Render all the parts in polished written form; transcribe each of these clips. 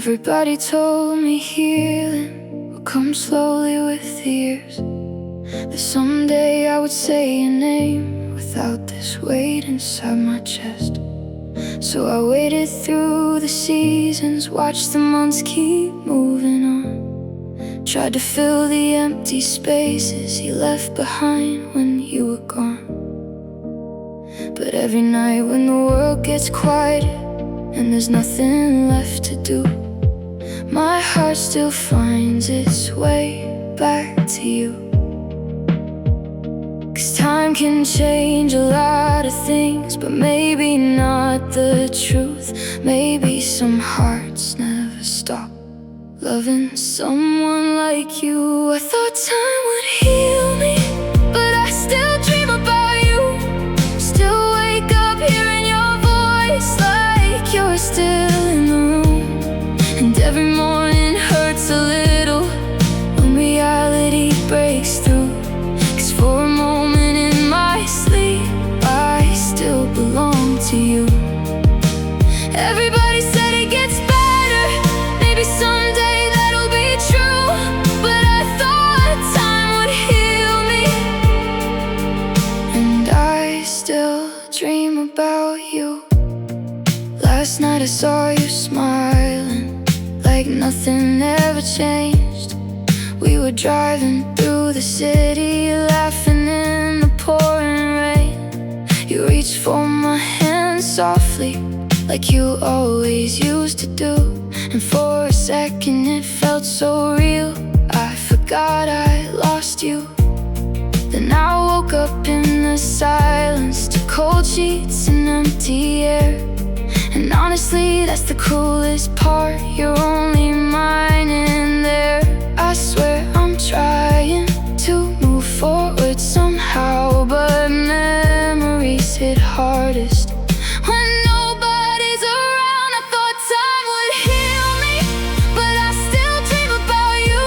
Everybody told me healing would come slowly with the years, that someday I would say your name without this weight inside my chest. So I waited through the seasons, watched the months keep moving on, tried to fill the empty spaces you left behind when you were gone. But every night when the world gets quiet and there's nothing left to do, my heart still finds its way back to you. 'Cause time can change a lot of things, but maybe not the truth. Maybe some hearts never stop loving someone like you. I thought time would heal me, but I still dream about you. Still wake up hearing your voice like you're still in the room. And every morning hurts a little when reality breaks through. 'Cause for a moment in my sleep I still belong to you. Everybody said it gets better, maybe someday that'll be true. But I thought time would heal me, and I still dream about you. Last night I saw you smiling like nothing ever changed. We were driving through the city, laughing in the pouring rain. You reached for my hand softly, like you always used to do. And for a second it felt so real, I forgot I lost you. Then I woke up in the silence to cold sheets and empty air. And honestly, that's the coolest part, you're only mine in there. I swear I'm trying to move forward somehow, but memories hit hardest when nobody's around. I thought time would heal me, but I still dream about you.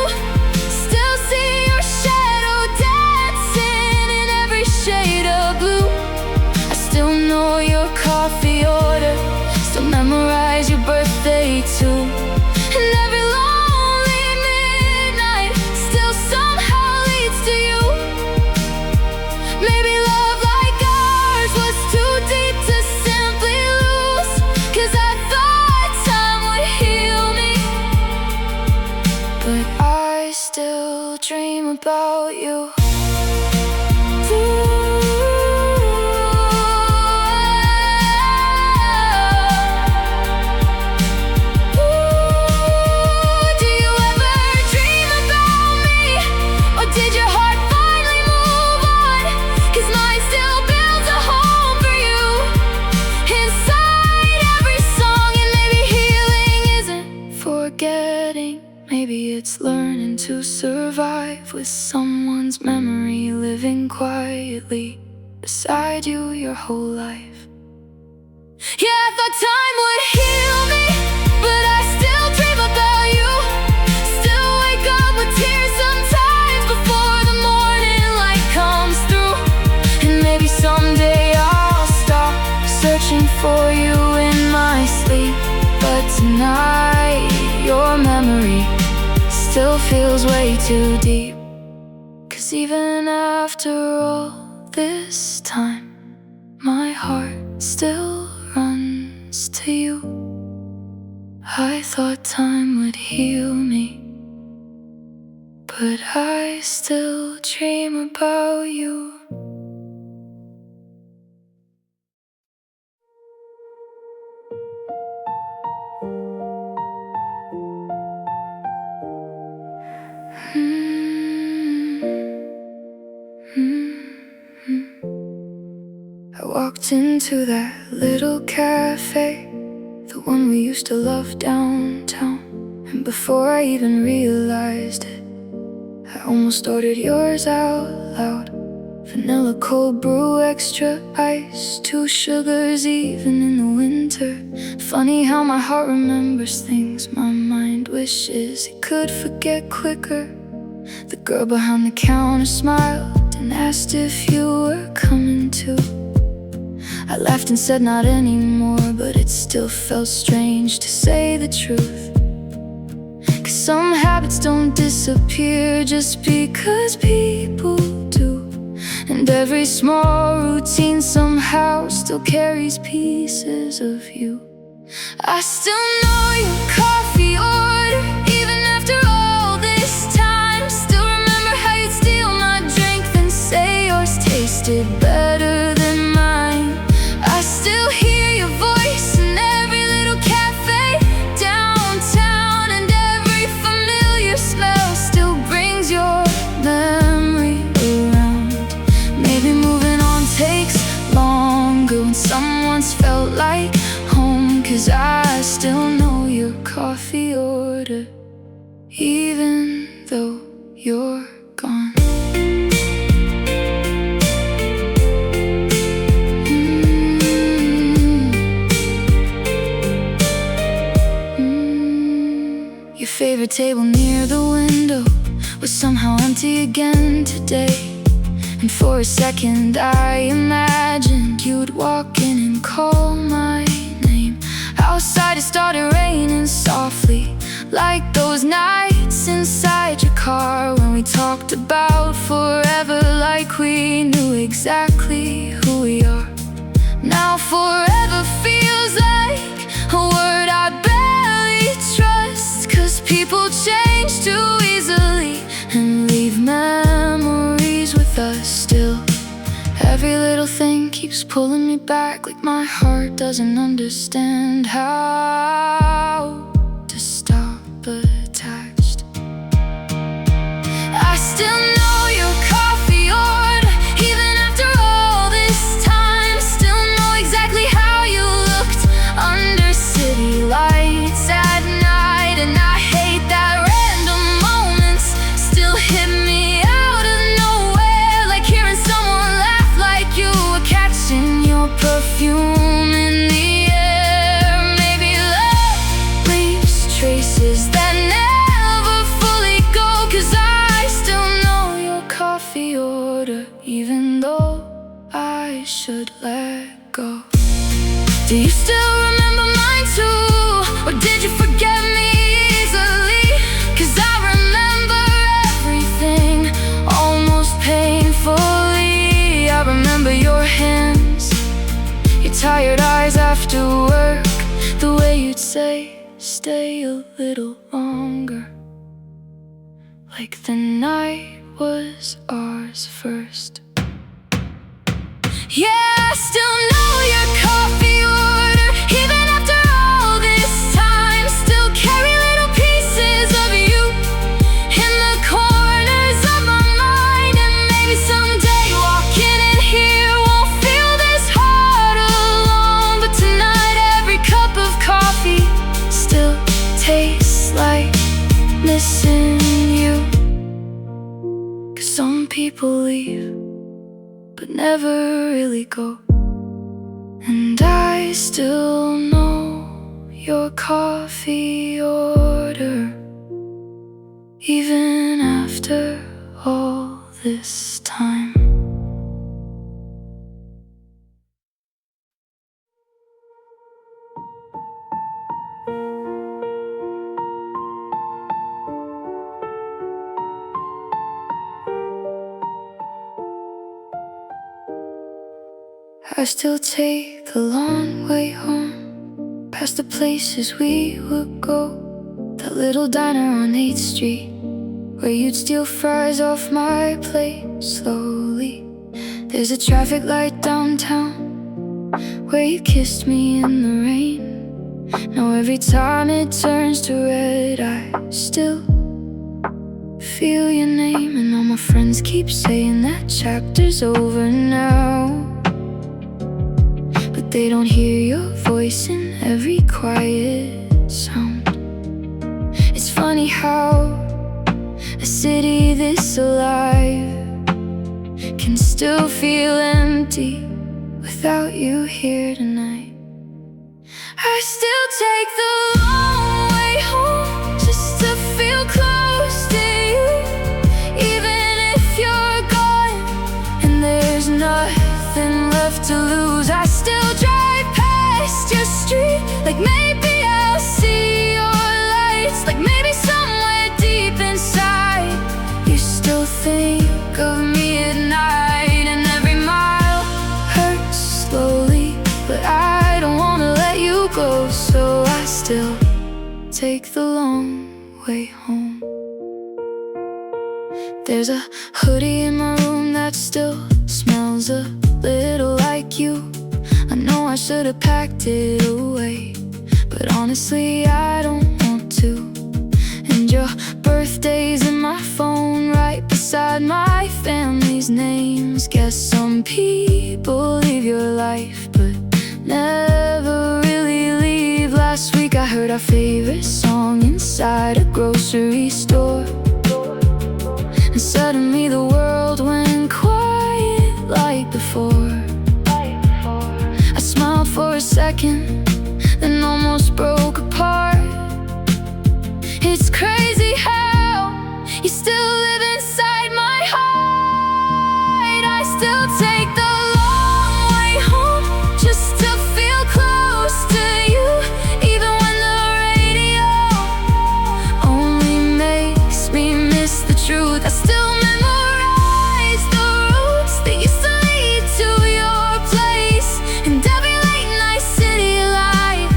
Still see your shadow dancing in every shade of blue. I still know your coffee order, still memorize your birthday too. And every lonely midnight still somehow leads to you. Maybe love like ours was too deep to simply lose. 'Cause I thought time would heal me, but I still dream about you. Maybe it's learning to survive with someone's memory living quietly beside you your whole life. Yeah, I thought time would heal me, but I still dream about you. Still wake up with tears sometimes before the morning light comes through. And maybe someday I'll stop searching for you in my sleep. But tonight, your memory still feels way too deep. 'Cause even after all this time, my heart still runs to you. I thought time would heal me, but I still dream about you. I walked into that little cafe, the one we used to love downtown. And before I even realized it, I almost ordered yours out loud. Vanilla cold brew, extra ice, 2 sugars even in the winter. Funny how my heart remembers things my mind wishes it could forget quicker. The girl behind the counter smiled and asked if you were coming too. I laughed and said not anymore, but it still felt strange to say the truth. some habits don't disappear just because people do. And every small routine somehow still carries pieces of you. I still know your coffee order, even after all this time. Still remember how you'd steal my drink, then say yours tasted better than mine. I still hear your voice in every little cafe downtown, and every familiar smell still brings your memory around. Maybe moving on takes longer when someone's felt like home, 'cause I still know your coffee order, even though you're gone. Your favorite table near the window was somehow empty again today. And for a second I imagined you'd walk in and call my name. Outside it started raining softly, like those nights inside your car when we talked about forever, like we knew exactly who we are. Now forever feels like a word I barely trust, 'cause people change too easily and leave memories with us still. Every little thing keeps pulling me back, like my heart doesn't understand how to stop attached. I still know your coffee order, even after all this time. Still know exactly how you looked under city lights at night. And I hate that random moments still hit me out of nowhere, like hearing someone laugh like you were catching your perfume in the air. Maybe love leaves traces that never fully go, 'cause I still know your coffee order, even though I should let go. Do you still remember mine too, or did you forget me easily? 'Cause I remember everything, almost painfully. I remember your hands, your tired eyes after work, the way you'd say, stay a little longer, like the night was ours first. Yeah, I still know your coffee order, even after all this time. Still carry little pieces of you in the corners of my mind. And maybe someday walking in here won't feel this hard alone. But tonight every cup of coffee still tastes like missing you. 'Cause some people leave but never really go, and I still know your coffee order, even after all this time. I still take the long way home, past the places we would go. That little diner on 8th Street, where you'd steal fries off my plate slowly. There's a traffic light downtown, where you kissed me in the rain. Now every time it turns to red, I still feel your name. And all my friends keep saying that chapter's over now, but they don't hear your voice in every quiet sound. It's funny how a city this alive can still feel empty without you here tonight. I still take the long way home just to feel close to you, even if you're gone and there's nothing left to lose. I still drive past your street, like maybe I'll see your lights, like maybe somewhere long way home. There's a hoodie in my room that still smells a little like you. I know I should have packed it away, but honestly I don't want to. And your birthday's in my phone right beside my family's names. Guess some people leave your life but never really leave. Last week I heard our favorite song inside a grocery store, and suddenly the world went quiet like before. I smiled for a second, then almost broke apart. It's crazy how you still live inside my heart. I still take the long way home just to feel close to you, even when the radio only makes me miss the truth. I still memorize the routes that used to lead to your place, and every late night city light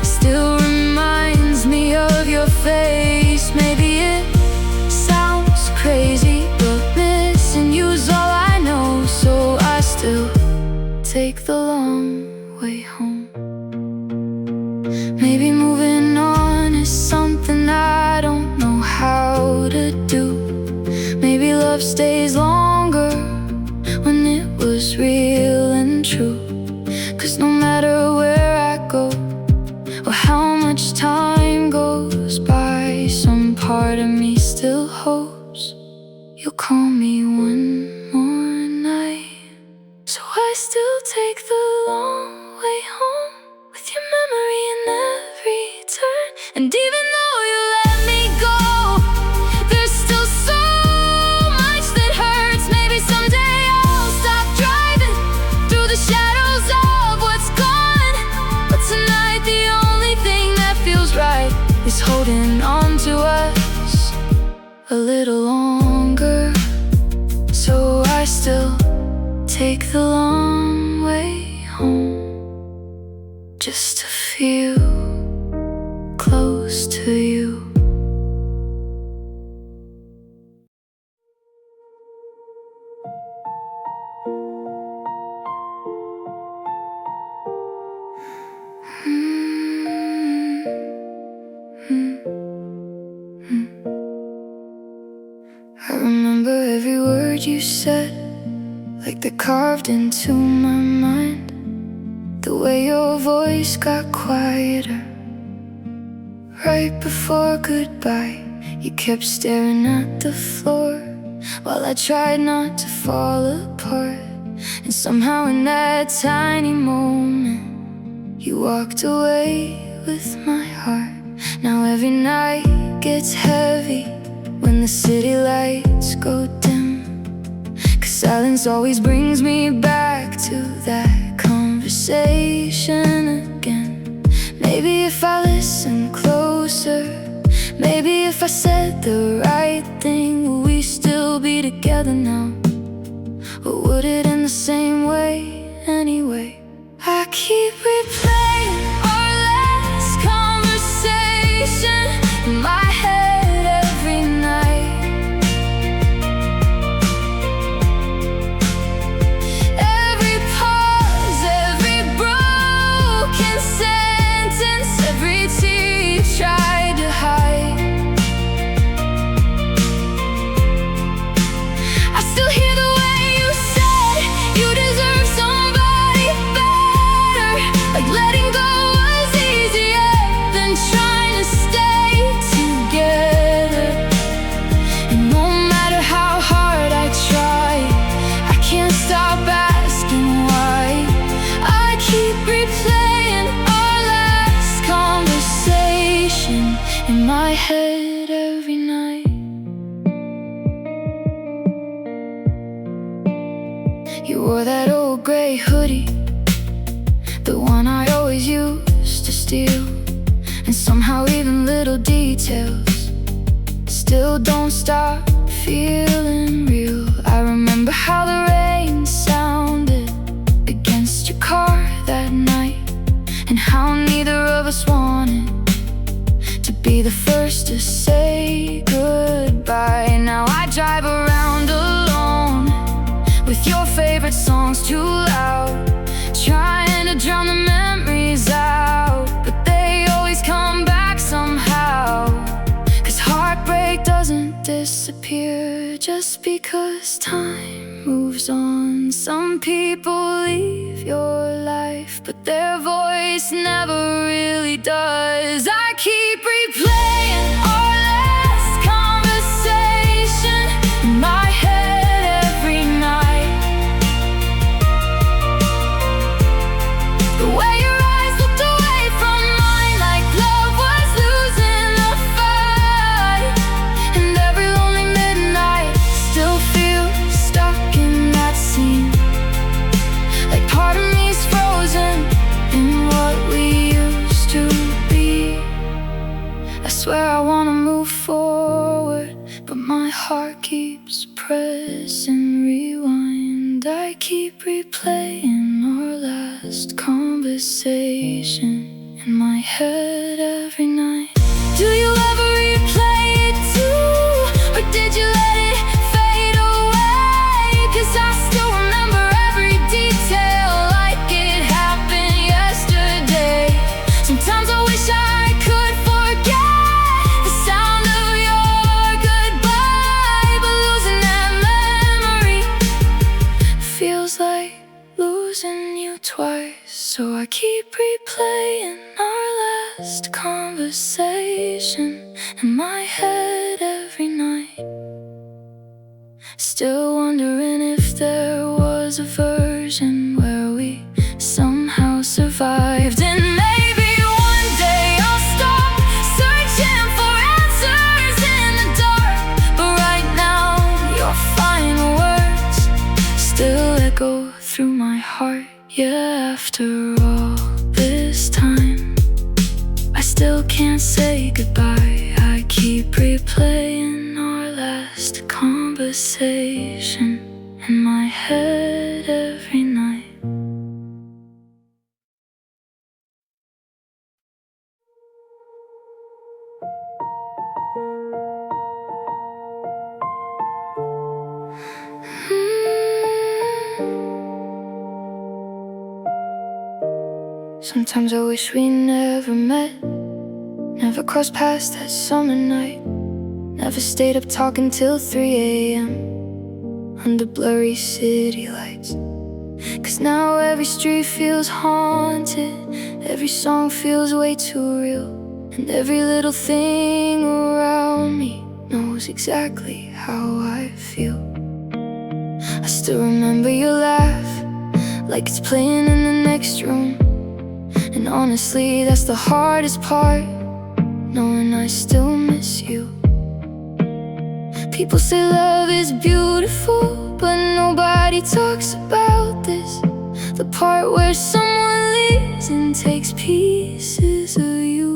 still reminds me of your face. Maybe it sounds crazy, but missing you's all I know, so I still take the long way home. Maybe moving on is something I don't know how to do. Maybe love stays longer when it was real and true. 'Cause no matter where I go or how much time goes by, some part of me still hopes you'll call me one more night. So I still take the long way home with your memory in every turn. And even though you let me go, there's still so much that hurts. Maybe someday I'll stop driving through the shadows of what's gone, but tonight the only thing that feels right is holding on to us a little longer. So I still take the long way home just to feel close to you. I remember every word you said, like they're carved into my mind. The way your voice got quieter right before goodbye. You kept staring at the floor while I tried not to fall apart. And somehow in that tiny moment you walked away with my heart. Now every night gets heavy when the city lights go dim, 'cause silence always brings me back to that conversation again. Maybe if I listened closer, maybe if I said the right thing, will we still be together now? Or would it end the same way anyway? I keep replaying our last conversation in my head every night. Every pause, every broken sentence, every tear you tried to hide. I still hear the way you said you deserve somebody better, like letting go was easier than trying to stay together. And no matter how hard I try, I can't stop asking why. I keep replaying our last conversation in my head every night. You wore that old gray hoodie, the one I always used to steal. And somehow even little details still don't stop feeling real. I remember how the rain sounded against your car that night, and how neither of us wanted to be be the first to say goodbye. Now I drive around alone with your favorite songs too loud, trying to drown the memories out, but they always come back somehow. 'Cause heartbreak doesn't disappear just because time moves on. Some people leave your life, but their voice never really does. I keep replaying our last conversation in my head every night. The way your eyes looked away from mine, like love was losing the fight. And every lonely midnight still feels stuck in that scene, like part of me's frozen in what we used to be. I swear I wanna move forward, but my heart keeps pressing rewind. I keep replaying our last conversation in my head every night. Do you ever replay it too, or did you let it fade away? 'Cause I still remember every detail like it happened yesterday. Sometimes I wish I could forget the sound of your goodbye, but losing that memory feels like losing you twice. So I keep replaying our last conversation in my head every night, still wondering if there was a version where we somehow survived. And maybe one day I'll stop searching for answers in the dark, but right now your final words still echo through my heart. Yeah, after all this time, I still can't say goodbye. I keep replaying our last conversation in my head every night. Sometimes I wish we never met, never crossed paths that summer night, never stayed up talking till 3 a.m. under blurry city lights. 'Cause now every street feels haunted, every song feels way too real, and every little thing around me knows exactly how I feel. I still remember your laugh, like it's playing in the next room. And honestly, that's the hardest part, knowing I still miss you. People say love is beautiful, but nobody talks about this, the part where someone leaves and takes pieces of you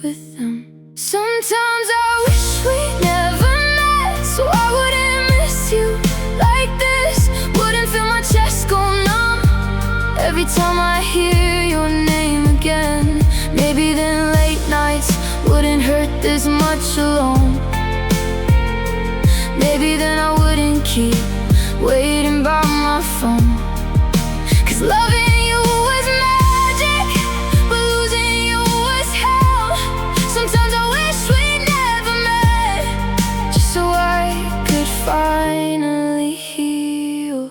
with them. Sometimes I wish we never met, so I wouldn't miss you like this, wouldn't feel my chest go numb every time I hear your name again. Maybe then late nights wouldn't hurt this much alone. Maybe then I wouldn't keep waiting by my phone. 'Cause loving you was magic, but losing you was hell. Sometimes I wish we never met, just so I could finally heal.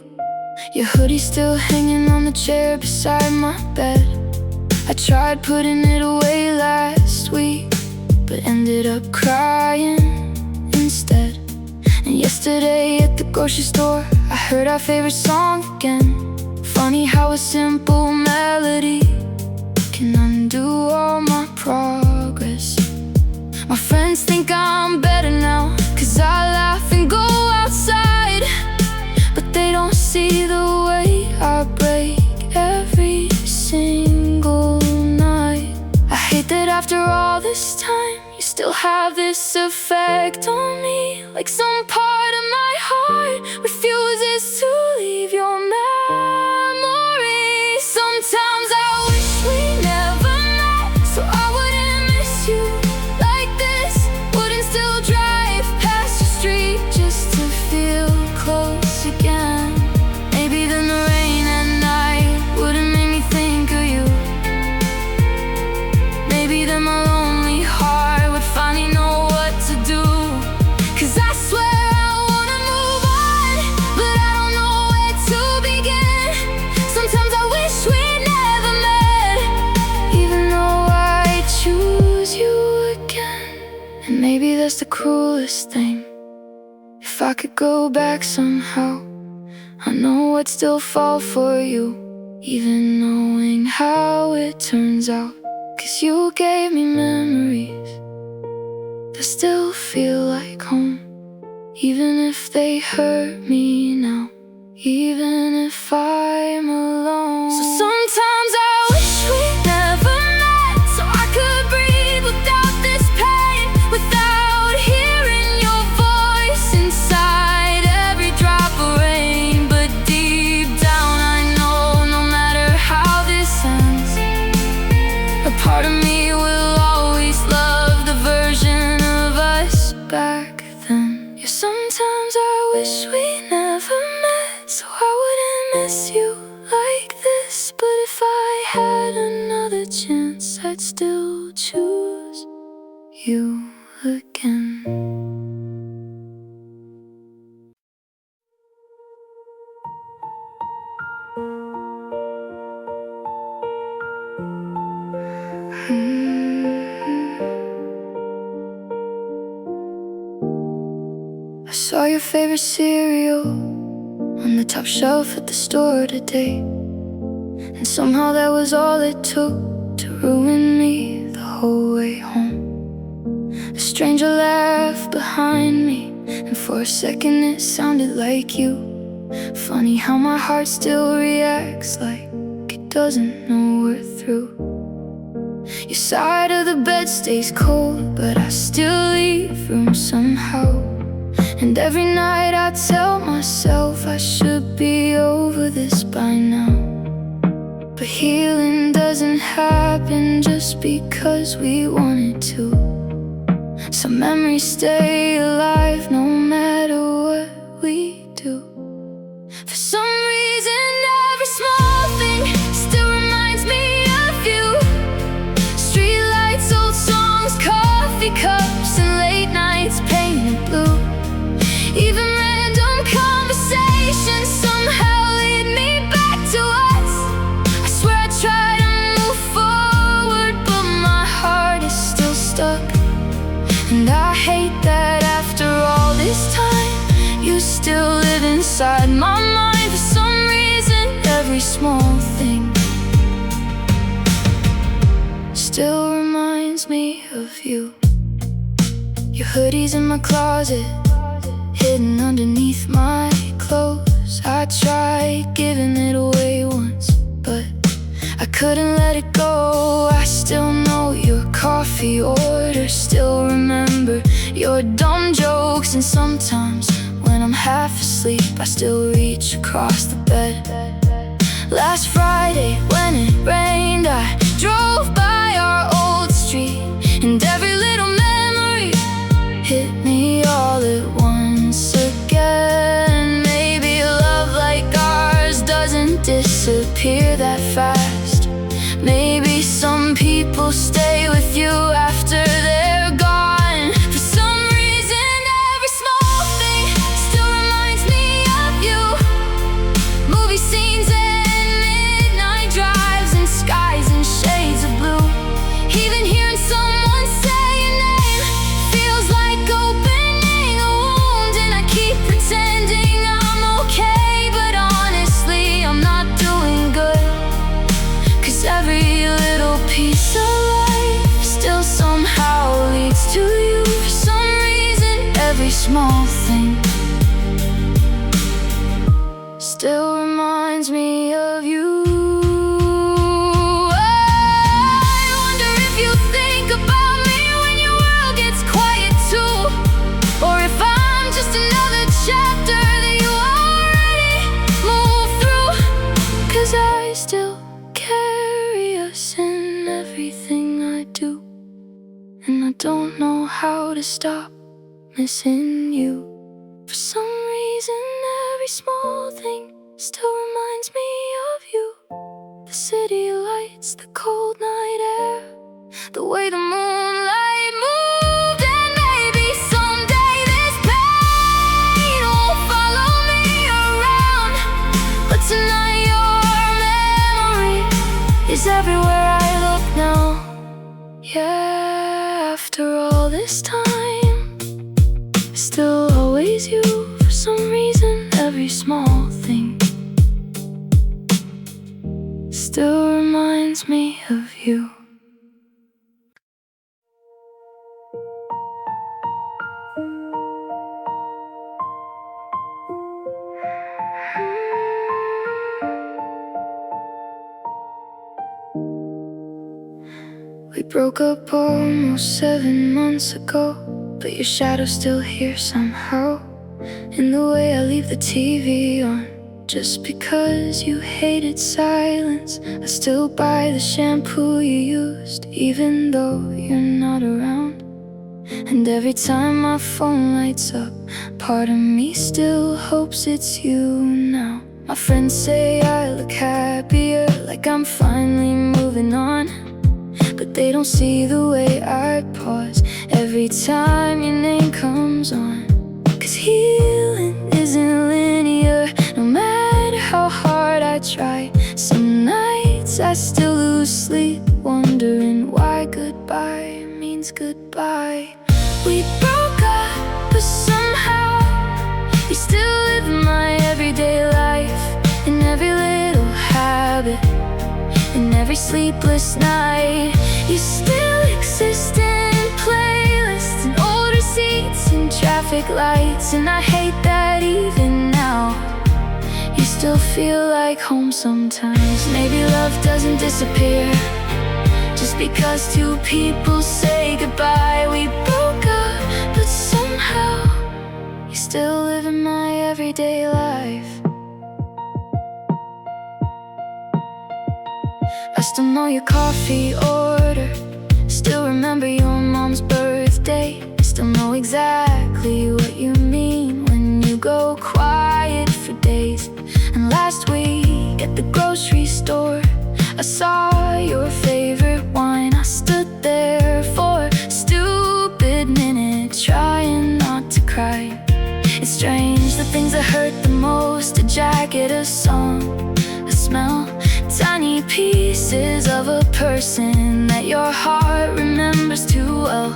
Your hoodie's still hanging on the chair beside my bed. I tried putting it away last week, but ended up crying instead. And yesterday at the grocery store, I heard our favorite song again. Funny how a simple melody can undo all my progress. My friends think I'm better now, 'cause I laugh and go outside, but they don't see the way I break every single night. I hate that after all this time, you still have this effect on me, like some part of my heart refuses to leave your memory. Sometimes I wish we never met, so I wouldn't miss you like maybe that's the cruelest thing. If I could go back somehow, I know I'd still fall for you, even knowing how it turns out. 'Cause you gave me memories that still feel like home, even if they hurt me now, even if I'm alone. So sometimes I wish we never met, so I could breathe without this pain, without hearing your voice inside every drop of rain. But deep down I know no matter how this ends, a part of me will always love the version of us back then. Yeah, sometimes I wish we never met, so I wouldn't miss you like this. But if I had another chance, I'd still choose you again. I saw your favorite cereal on the top shelf at the store today, and somehow that was all it took to ruin me the whole way home. A stranger laughed behind me, and for a second it sounded like you. Funny how my heart still reacts like it doesn't know we're through. Your side of the bed stays cold, but I still leave room somehow. And every night I tell myself I should be over this by now. But healing doesn't happen just because we want it to. Some memories stay alive no matter what we do. For some reason every small thing still reminds me of you. Streetlights, old songs, coffee cups, and late nights painted blue. Even random conversations somehow lead me back to us. I swear I try to move forward, but my heart is still stuck. And I hate that after all this time, you still live inside my mind. For some reason, every small thing still reminds me of you. Your hoodie's in my closet, hidden underneath my clothes. I tried giving it away once, but I couldn't let it go. I still know your coffee order, still remember your dumb jokes. And sometimes when I'm half asleep, I still reach across the bed. Last Friday when it rained, I drove by our old street, and every little memory hit me all at once again. Maybe love like ours doesn't disappear that fast. Maybe some people stay with you after they're gone. For some reason every small thing still reminds me of you. Movie scenes and midnight drives and skies in shades of blue. Even hearing someone say your name feels like opening a wound. And I keep pretending I'm okay, but honestly I'm not doing good. 'Cause every little piece of life still somehow leads to you. For some reason every small thing still reminds me of you. I wonder if you think about me when your world gets quiet too, or if I'm just another chapter that you already moved through. 'Cause I still carry us in everything I do, and I don't know how to stop missing you. For some reason every small thing still reminds me of you. The city lights, the cold night air, the way the moonlight moved. And maybe someday this pain will follow me around, but tonight your memory is everywhere I look now. Yeah, after all this time, please you for some reason. Every small thing still reminds me of you. We broke up almost 7 months ago, but your shadow's still here somehow. In the way I leave the TV on, just because you hated silence. I still buy the shampoo you used, even though you're not around. And every time my phone lights up, part of me still hopes it's you now. My friends say I look happier, like I'm finally moving on, but they don't see the way I pause every time your name comes on. 'Cause healing isn't linear, no matter how hard I try. Some nights I still lose sleep, wondering why goodbye means goodbye. We broke up, but somehow you still live in my everyday life, in every little habit, in every sleepless night. You still exist in playlists and old receipts and traffic lights. And I hate that even now you still feel like home sometimes. Maybe love doesn't disappear just because two people say goodbye. We broke up, but somehow you still live in my everyday life. I still know your coffee order, still remember your mom's birthday. I still know exactly what you mean when you go quiet for days. And last week at the grocery store, I saw your favorite wine. I stood there for a stupid minute, trying not to cry. It's strange, the things that hurt the most: a jacket, a song, a smell, tiny pieces of a person that your heart remembers too well.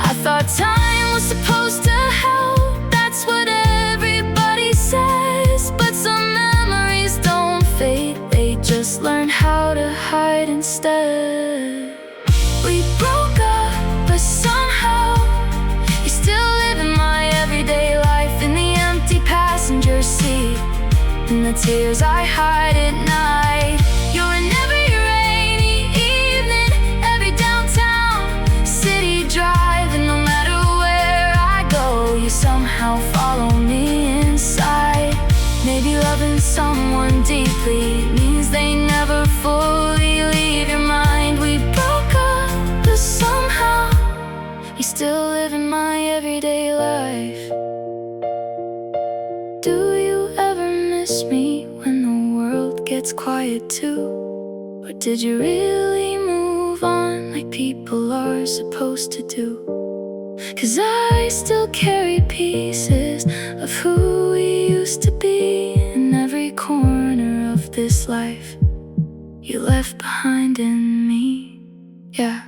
I thought time was supposed to help, that's what everybody says. But some memories don't fade, they just learn how to hide instead. We broke up, but somehow you still live in my everyday life, in the empty passenger seat, in the tears I hide at night. You're in every rainy evening, every downtown city drive. And no matter where I go, you somehow follow me inside. Maybe loving someone deeply means they never fully leave your mind. We broke up, but somehow you still live in my everyday life. Do you ever miss me when the world gets quiet too? Or did you really move on like people are supposed to do? 'Cause I still carry pieces of who we used to be in every corner of this life you left behind in me. Yeah,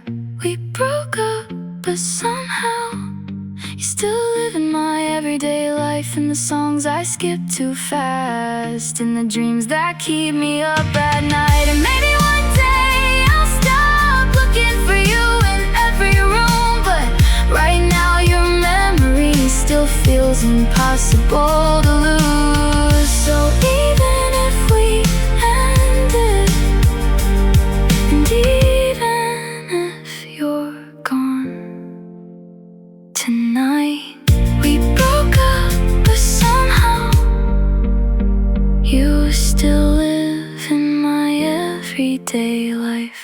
we broke up, but somehow you still live in my everyday life, in the songs I skip too fast, in the dreams that keep me up at night. And maybe one day I'll stop looking for you in every room, but right now your memory still feels impossible to lose. So even if we ended, and even if you're gone tonight, we broke up, but somehow you still live in my everyday life.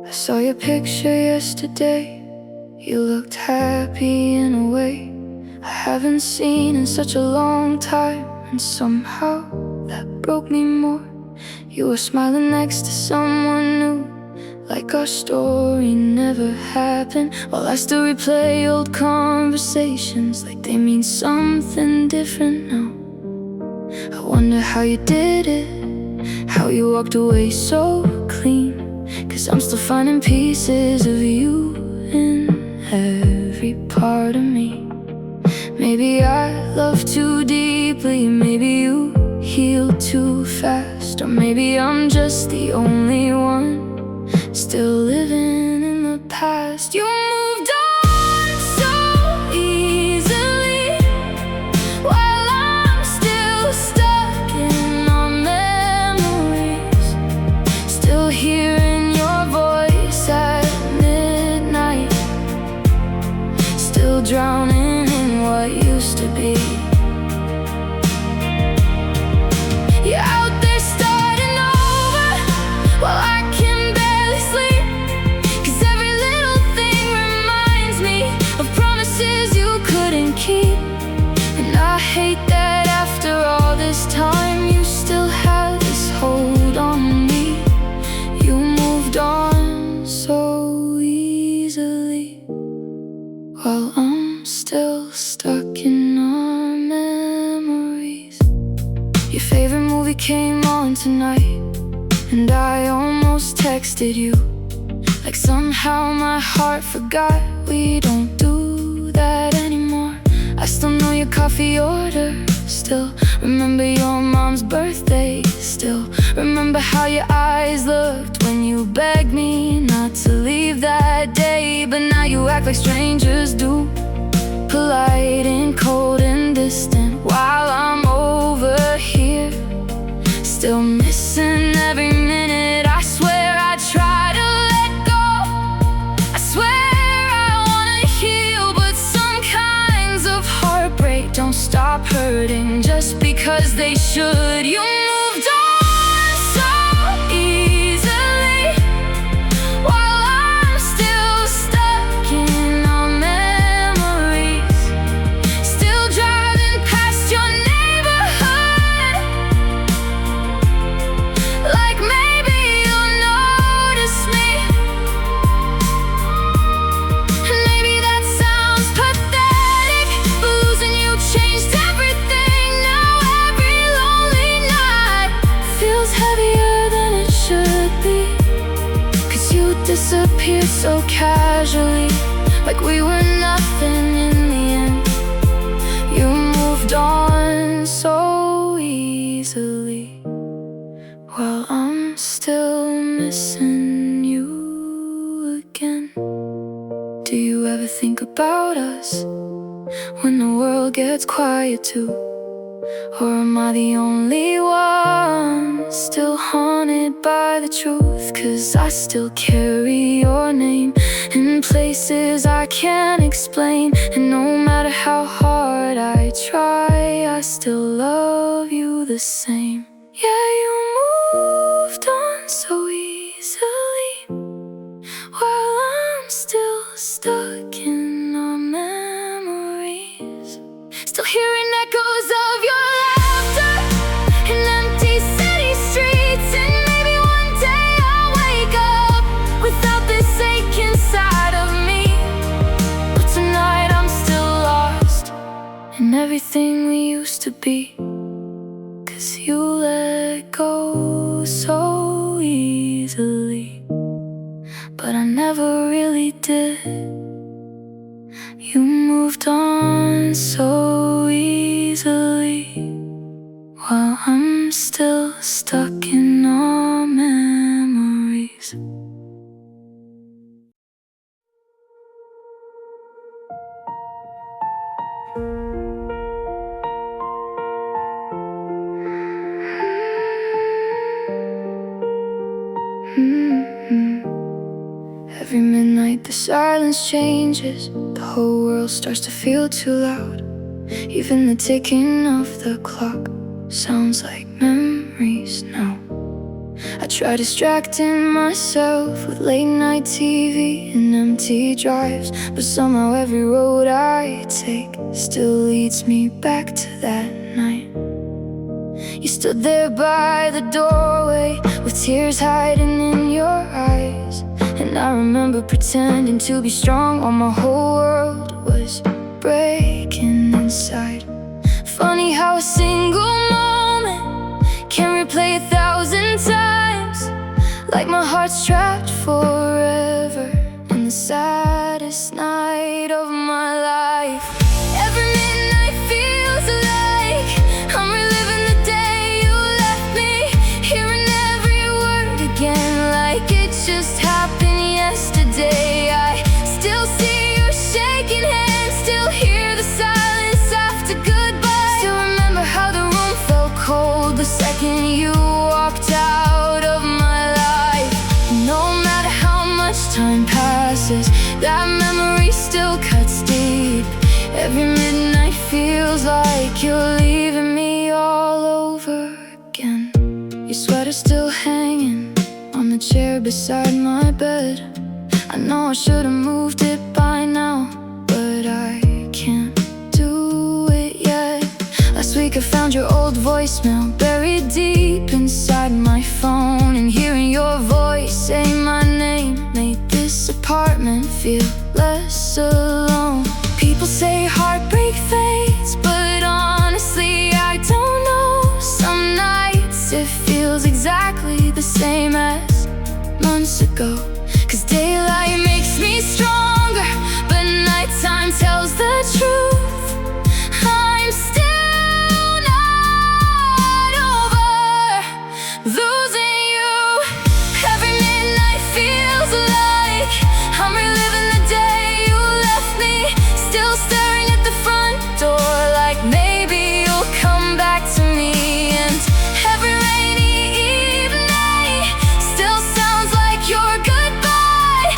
I saw your picture yesterday, you looked happy in a way I haven't seen in such a long time. And somehow that broke me more. You were smiling next to someone new, like our story never happened, while I still replay old conversations like they mean something different now. I wonder how you did it, how you walked away so clean, 'cause I'm still finding pieces of you in every part of me. Maybe I love too deeply, maybe you heal too fast, or maybe I'm just the only one still living in the past. You moved on so easily, while I'm still stuck in our memories, still hearing your voice at midnight, still drowning in what used to be. You're out there starting over while I can barely sleep, 'cause every little thing reminds me of promises you couldn't keep. And I hate that after all this time you still have this hold on me. You moved on so easily, while I'm still stuck in our memories. Your favorite movie came on tonight, and I almost texted you, like somehow my heart forgot we don't do that anymore. I still know your coffee order, still remember your mom's birthday, still remember how your eyes looked when you begged me not to leave that day. But now you act like strangers do, polite and cold and distant, while I'm over here still missing every minute. I swear I try to let go, I swear I wanna heal, but some kinds of heartbreak don't stop hurting just because they should. You moved on so easily, while I'm still stuck in our memories, still driving past your neighborhood, like maybe you'll notice me. And maybe that sounds pathetic, but losing you changed everything. Now every lonely night feels heavier than it should be, 'cause you disappeared so casually, like we were nothing in the end. You moved on so easily, while I'm still missing you again. Do you ever think about us when the world gets quiet too? Or am I the only one still haunted by the truth? 'Cause I still carry your name in places I can't explain, and no matter how hard I try, I still love you the same. Yeah, you moved on so easily, while I'm still stuck in our memories, still hearing echoes of your laughter in empty city streets. And maybe one day I'll wake up without this ache inside of me, but tonight I'm still lost in everything we used to be, 'cause you let go so easily, but I never really did. You moved on so easily, while I'm still stuck in our memories. Every midnight the silence changes, the whole world starts to feel too loud. Even the ticking of the clock sounds like memories now. I try distracting myself with late night TV and empty drives, but somehow every road I take still leads me back to that night. You stood there by the doorway with tears hiding in your eyes, And I remember pretending to be strong while my whole world was breaking inside. Funny how a single moment can replay 1,000 times, like my heart's trapped forever in the saddest night of my life. Every midnight feels like I'm reliving the day you left me, hearing every word again like it just happened yesterday. I still see your shaking hand, still hear the silence after goodbye, still remember how the room felt cold the second you walked out of my life. No matter how much time passes, that memory still cuts deep. Every midnight feels like you're leaving me all over again. Your sweater's still hanging on the chair beside my bed. I know I should've moved it by now, but I can't do it yet. Last week I found your old voicemail buried deep inside my phone, and hearing your voice say my name made this apartment feel less alone. People say heartbreak fades, but honestly I don't know. Some nights it feels exactly the same as months ago. 'Cause daylight makes me stronger, but nighttime tells the truth. I'm still not over losing you. Every midnight feels like I'm reliving the day you left me, still staring at the front door like maybe you'll come back to me. And every rainy evening still sounds like your goodbye.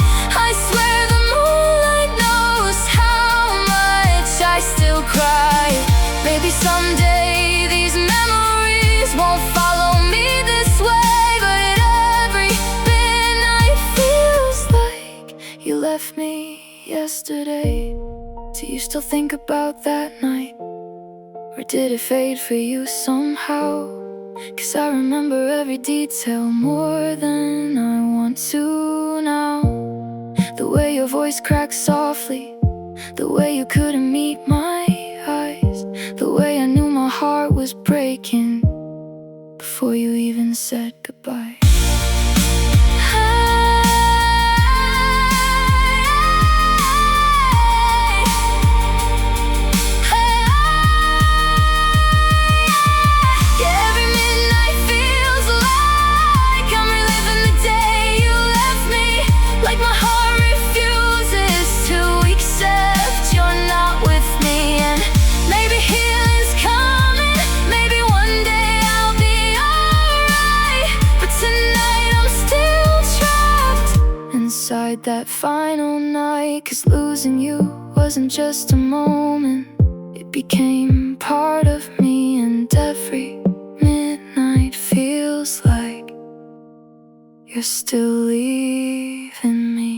I swear the moonlight knows how much I still cry. Maybe someday these memories won't follow me this way, but every midnight feels like you left me yesterday. Do you still think about that night? Or did it fade for you somehow? 'Cause I remember every detail more than I want to now. The way your voice cracked softly, the way you couldn't meet my eyes, the way I knew my heart was breaking before you even said goodbye. Inside that final night, 'cause losing you wasn't just a moment, it became part of me. And every midnight feels like you're still leaving me.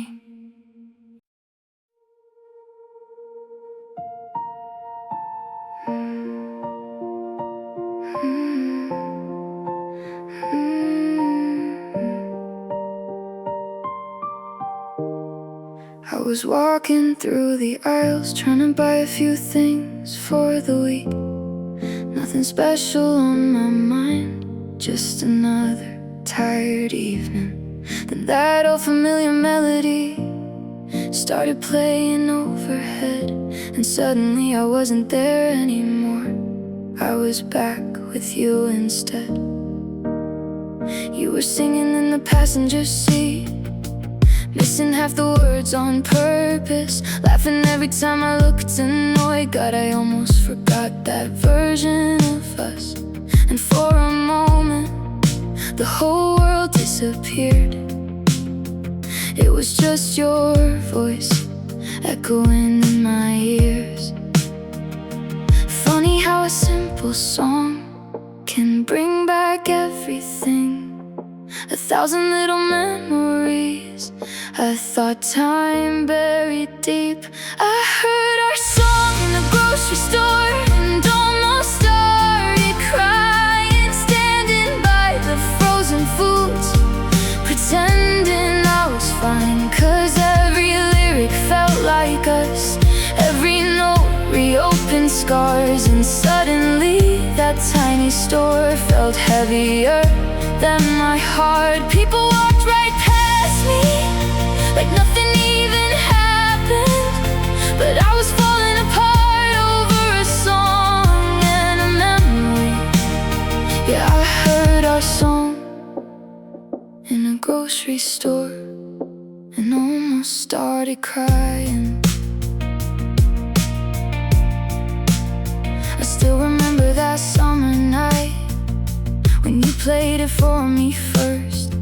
I was walking through the aisles, trying to buy a few things for the week. Nothing special on my mind, just another tired evening. Then that old familiar melody started playing overhead, and suddenly I wasn't there anymore. I was back with you instead. You were singing in the passenger seat, missing half the words on purpose, laughing every time I looked annoyed. God, I almost forgot that version of us. And for a moment, the whole world disappeared. It was just your voice echoing in my ears. Funny how a simple song can bring back everything, 1,000 little memories. I thought time buried deep. I heard our song in the grocery store and almost started crying, standing by the frozen foods, pretending I was fine. grocery store felt heavier than my heart. People walked right past me like nothing even happened, but I was falling apart over a song and a memory. Yeah, I heard our song in a grocery store and almost started crying. I still remember that summer night when you played it for me first.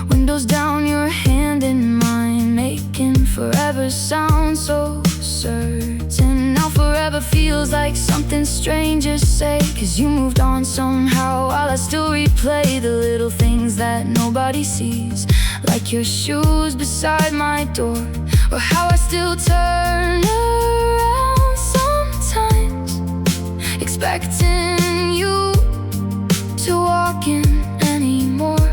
Windows down, your hand in mine, making forever sound so certain. Now forever feels like something strangers say, 'cause you moved on somehow, while I still replay the little things that nobody sees, like your shoes beside my door, or how I still turn around sometimes, expecting you to walk in anymore.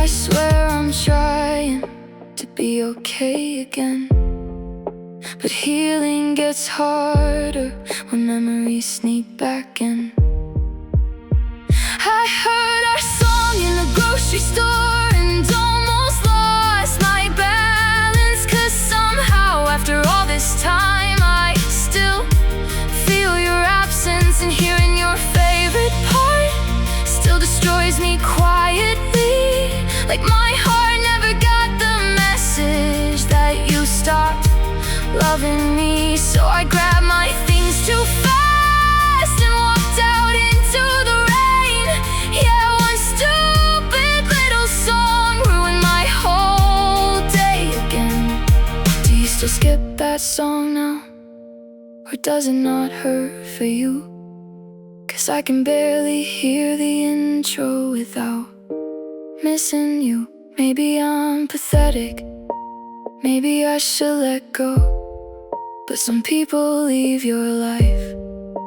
I swear I'm trying to be okay again, but healing gets harder when memories sneak back in. I heard our song in the grocery store and almost lost my balance, 'cause somehow after all this time I still feel your absence, and hearing your favorite part still destroys me quietly, like my heart never got the message that you stopped loving me. So I grabbed my things too fast and walked out into the rain. Yeah, one stupid little song ruined my whole day again. Do you still skip that song now? Or does it not hurt for you? 'Cause I can barely hear the intro without missing you. Maybe I'm pathetic, maybe I should let go, but some people leave your life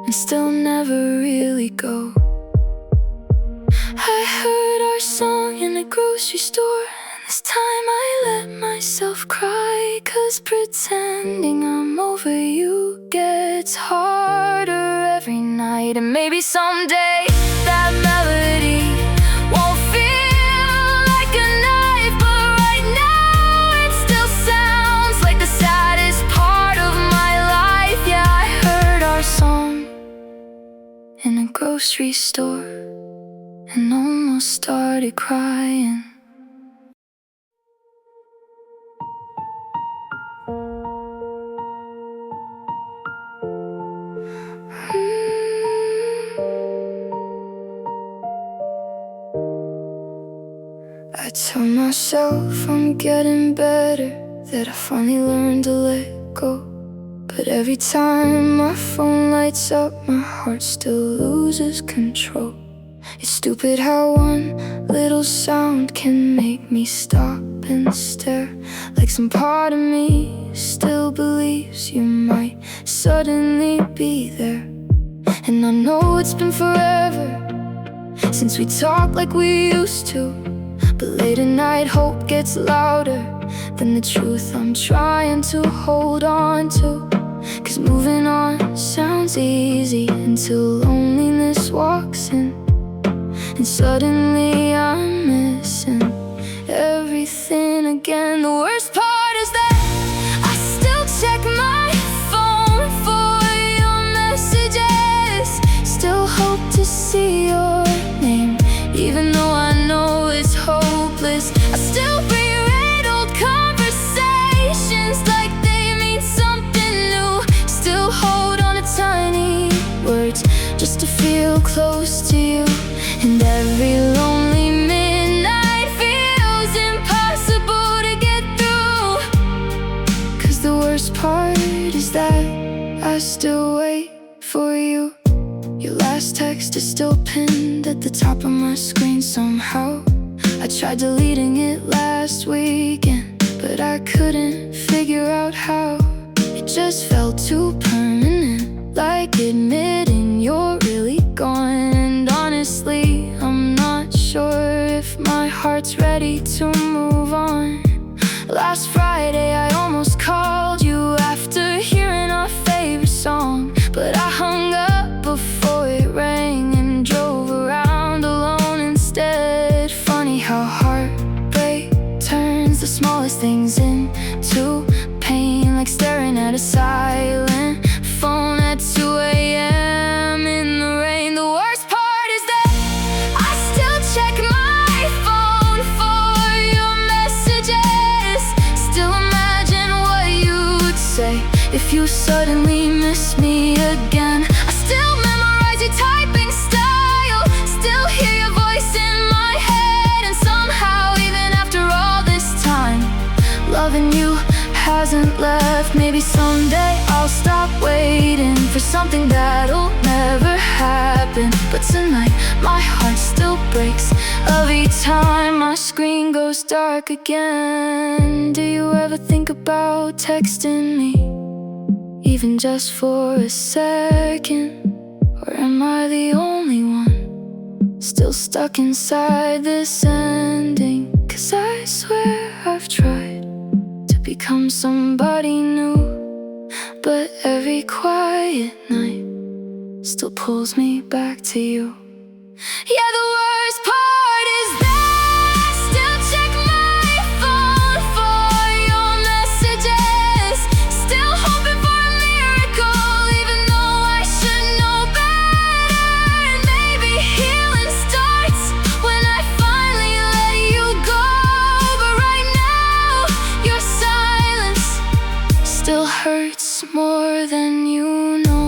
and still never really go. I heard our song in a grocery store, and this time I let myself cry, 'cause pretending I'm over you gets harder every night. And maybe someday that melody won't feel like a knife, but right now it still sounds like the saddest part of my life. Yeah, I heard our song in a grocery store and almost started crying. I tell myself I'm getting better, that I finally learned to let go, but every time my phone lights up, my heart still loses control. It's stupid how one little sound can make me stop and stare, like some part of me still believes you might suddenly be there. And I know it's been forever since we talked like we used to, but late at night hope gets louder than the truth I'm trying to hold on to. 'Cause moving on sounds easy until loneliness walks in, and suddenly I'm missing everything again. The worst part is that I still check my phone for your messages, still hope to see your name, even though I know it's hopeless. I still reread old conversations like they mean something new, still hold on to tiny words just to feel close to you. And every lonely midnight feels impossible to get through, 'cause the worst part is that I still wait for you. Your last text is still pinned at the top of my screen somehow. I tried deleting it last weekend, but I couldn't figure out how. It just felt too permanent, like admitting you're really gone. And honestly, I'm not sure if my heart's ready to move on. Last Friday I almost called you after hearing our favorite song, but I hung up before it rang. things into pain, like staring at a silent phone at 2 a.m. in the rain. The worst part is that I still check my phone for your messages. Still imagine what you'd say if you suddenly miss me again. I still memorize your typing style, still hear your voice in my head. And somehow, even after all this time, loving you hasn't left. Maybe someday I'll stop waiting for something that'll never happen. But tonight my heart still breaks every time my screen goes dark again. Do you ever think about texting me, even just for a second? Or am I the only one still stuck inside this ending? 'Cause I swear I've tried to become somebody new, but every quiet night still pulls me back to you. Yeah, the worst part is that I still check my phone for your messages, still hoping for a miracle, even though I should know better. And maybe healing starts when I finally let you go. But right now, your silence still hurts more than you know.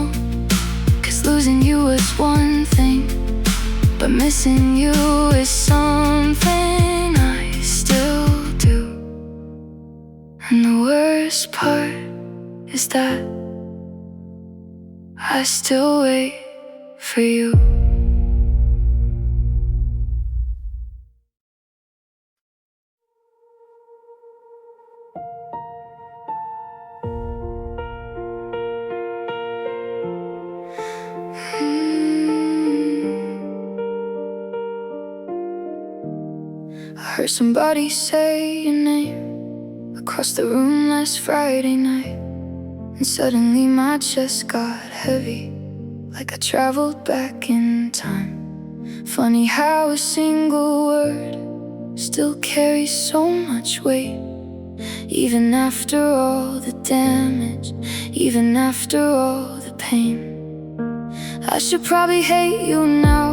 'Cause losing you is one thing, but missing you is something I still do. And the worst part is that I still wait for you. I heard somebody say your name across the room last Friday night, and suddenly my chest got heavy, like I traveled back in time. Funny how a single word still carries so much weight, even after all the damage, even after all the pain. I should probably hate you now,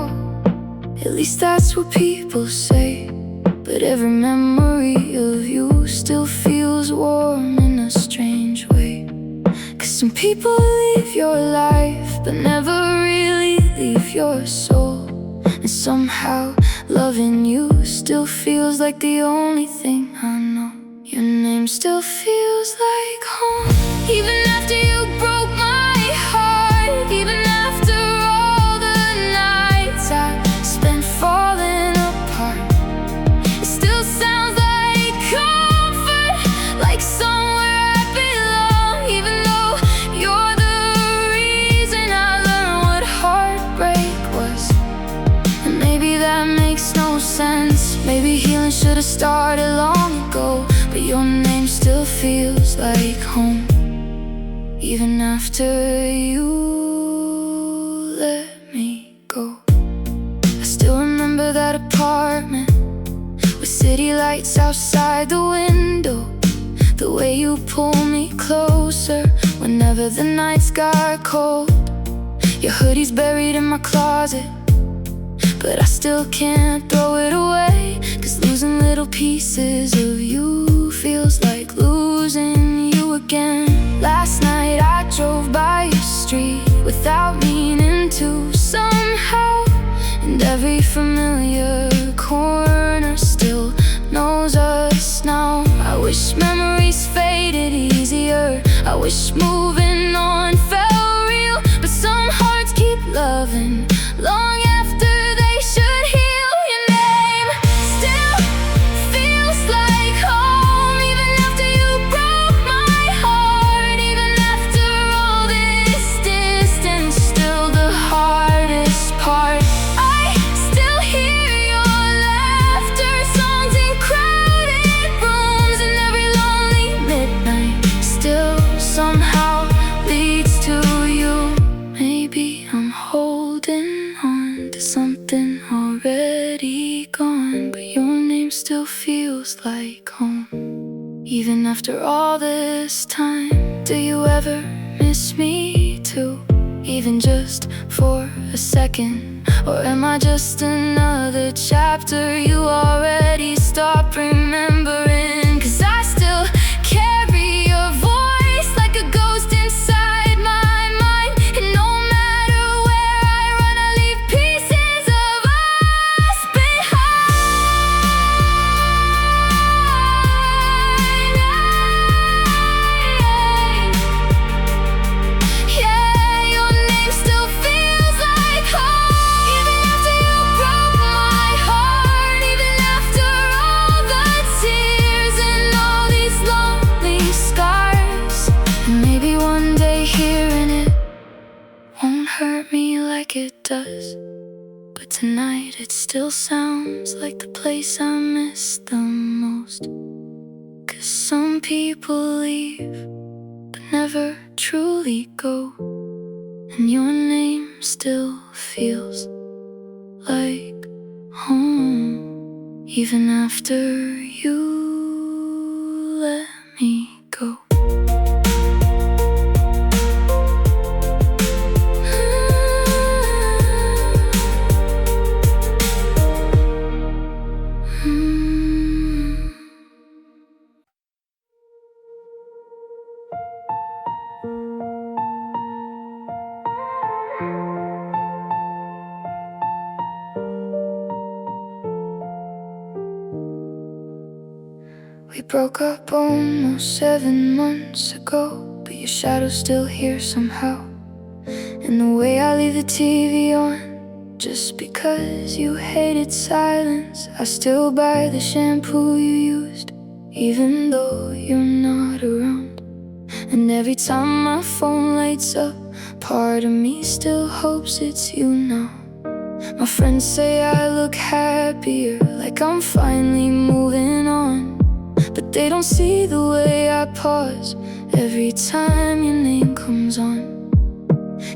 at least that's what people say. But every memory of you still feels warm in a strange way. 'Cause some people leave your life, but never really leave your soul. And somehow loving you still feels like the only thing I know. Your name still feels like home, even after you broke my heart, even after all the nights I spent falling apart. It still sounds like comfort, like somewhere I belong, even though you're the reason I learned what heartbreak was. And maybe that makes no sense, maybe healing should have started long ago. But your name still feels like home, even after you let me go. I still remember that apartment with city lights outside the window, the way you pull me closer whenever the nights got cold. Your hoodie's buried in my closet, but I still can't throw it away. 'Cause losing little pieces of you feels like losing you again. Last night I drove by your street without meaning to somehow, and every familiar corner still knows us now. I wish memories faded easier, I wish moving on felt real. But some hearts keep loving long after they should heal. Your name still feels like home, even after you broke my heart, even after all this distance. Still the hardest part, I still hear your laughter, songs in crowded rooms, and every lonely midnight still somehow leads after all this time, do you ever miss me too? Even just for a second? Or am I just another chapter you already stopped remembering? 'Cause I still carry your voice like a ghost inside my mind, and no matter where I run, I leave pieces of us behind. Yeah, your name still feels like home, even after you broke my heart, even after all the tears and all these lonely scars. And maybe one day hearing it won't hurt me like it does, but tonight it still sounds like the place I miss the most. 'Cause some people leave but never truly go, and your name still feels like home, even after you let me go. We broke up almost 7 months ago, but your shadow's still here somehow. And the way I leave the TV on, just because you hated silence, I still buy the shampoo you used, even though you're not around. And every time my phone lights up, part of me still hopes it's you now. My friends say I look happier, like I'm finally moving on, but they don't see the way I pause every time your name comes on.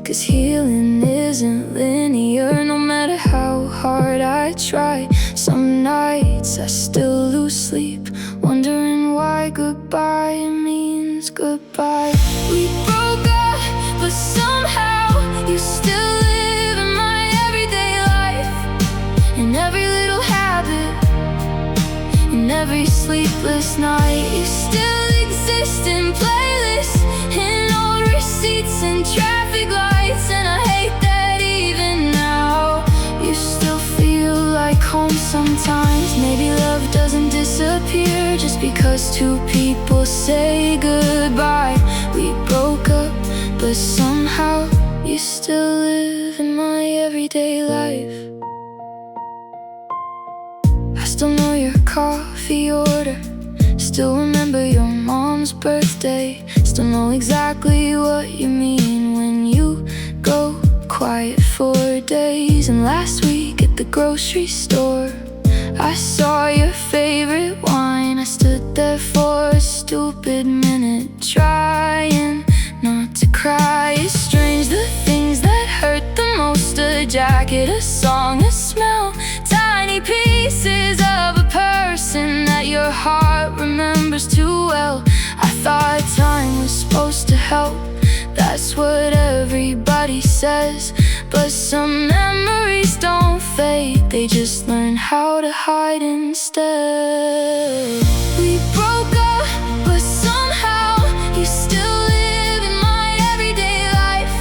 'Cause healing isn't linear, no matter how hard I try. Some nights I still lose sleep, wondering why goodbye means goodbye. We broke up, but somehow you still live in my everyday life, in every little habit, in every sleepless night. You still exist in playlists, in old receipts and traffic lights. And I hate that even now you still feel like home sometimes. Maybe love doesn't disappear just because two people say goodbye. We broke up, but somehow you still live in my everyday life. I still know your coffee order, still remember your mom's birthday, still know exactly what you mean when you go quiet for days. And last week at the grocery store, I saw your favorite wine. I stood there for a stupid minute, trying not to cry. It's strange, the things that hurt the most: a jacket, a song, a smell, tiny pieces of a person that your heart remembers too well. I thought time was supposed to help, that's what everybody says. But some memories don't fade, they just learn how to hide instead. We broke up, but somehow you still live in my everyday life,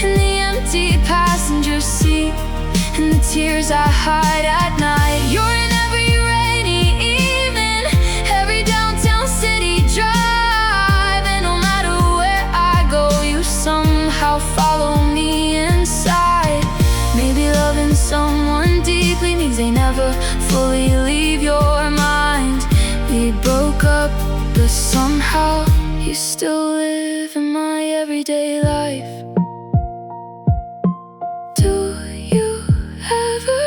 in the empty passenger seat, in the tears I hide at night. You're in every rainy evening, every downtown city drive, and no matter where I go, you somehow follow me inside. Maybe loving someone deeply means they never fully leave your mind. We broke up, but somehow you still live in my everyday life. Do you ever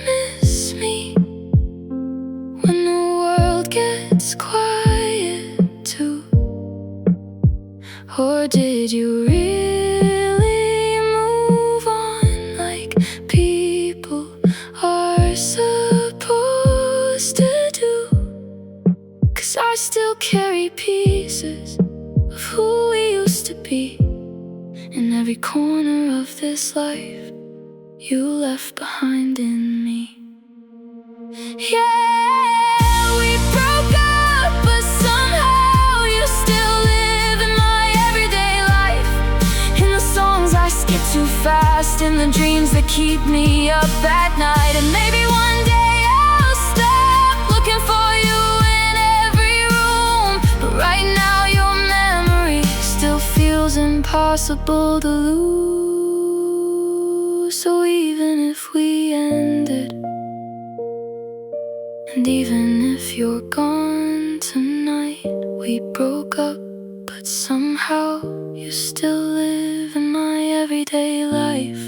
miss me when the world gets quiet too? Or did you really move on like people are supposed to do? 'Cause I still carry peace corner of this life you left behind in me. Yeah, we broke up, but somehow you still live in my everyday life. In the songs I skip too fast, in the dreams that keep me up at night. And maybe one day I'll stop looking for you in every room, but right now your memory still feels impossible to lose. So even if we ended, and even if you're gone tonight, we broke up, but somehow you still live in my everyday life.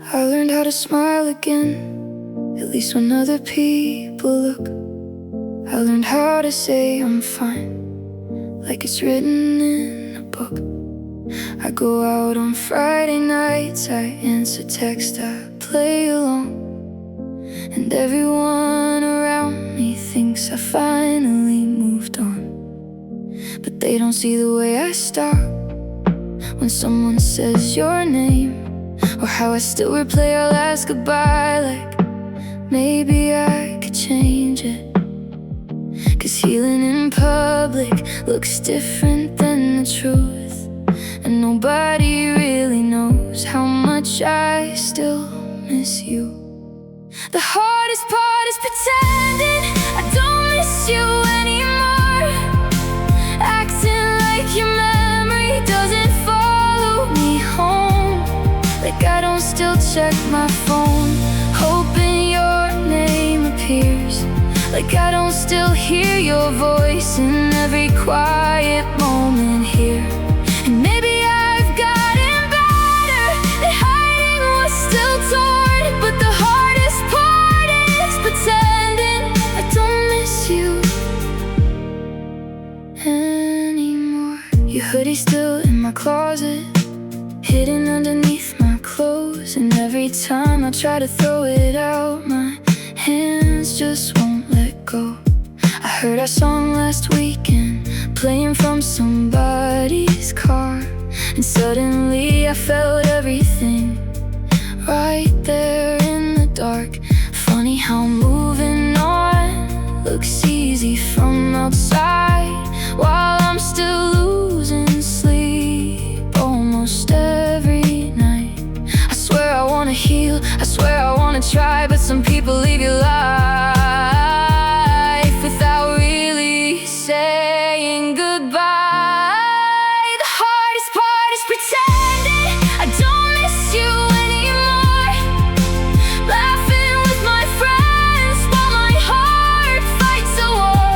I learned how to smile again, at least when other people look. I learned how to say I'm fine, like it's written in a book. I go out on Friday nights, I answer text, I play along, and everyone around me thinks I finally moved on. But they don't see the way I stop when someone says your name, or how I still replay our last goodbye like maybe I could change it. 'Cause healing in public looks different than the truth, and nobody really knows how much I still miss you. The hardest part is pretending I don't miss you anymore, acting like your memory doesn't follow me home, like I don't still check my phone, hoping your name appears, like I don't still hear your voice in every quiet moment here. And maybe I've gotten better at hiding what's still torn, but the hardest part is pretending I don't miss you anymore. Your hoodie's still in my closet, hidden underneath my clothes, and every time I try to throw it out, my hands just won't let go. I heard our song last weekend, playing from somebody's car, and suddenly I felt everything right there in the dark. Funny how moving on looks easy from outside, while I'm still losing sleep almost every night. I swear I wanna heal, I swear I wanna try, but some people leave your life without really saying goodbye. The hardest part is pretending I don't miss you anymore, laughing with my friends while my heart fights a war,